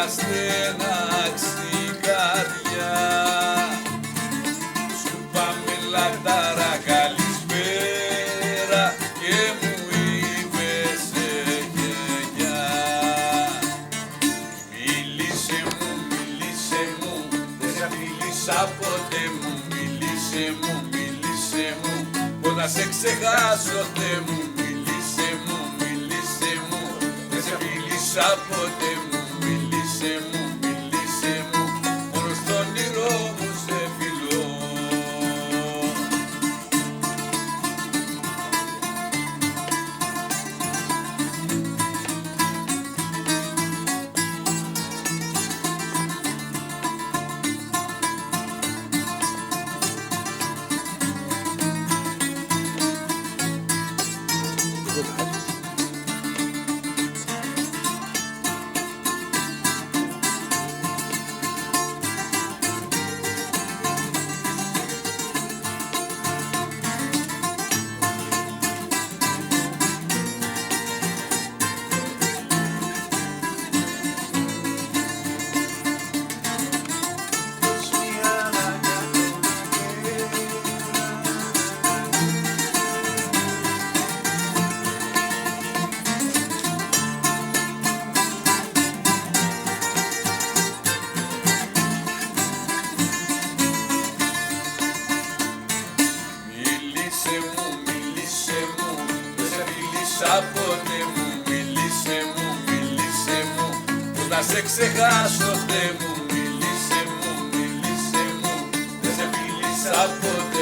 στέναξει η καρδιά. Σου πάμε λατάρα καλησπέρα και μου είπες γεια. Μίλησε μου, δεν σε φίλησα ποτέ μου. Μίλησε μου, πώς να σε ξεχάσω Θεέ μου. Μίλησε μου, δεν σε φίλησα ποτέ μου. Μίλησε μου, μόνο στον όνειρό μου σε φιλώ. Μίλησε μου, δεν σε φίλησα ποτέ μου. Μίλησε μου, πώς να σε ξεχάσω Θεέ μου. Μίλησε μου, δεν σε φίλησα ποτέ.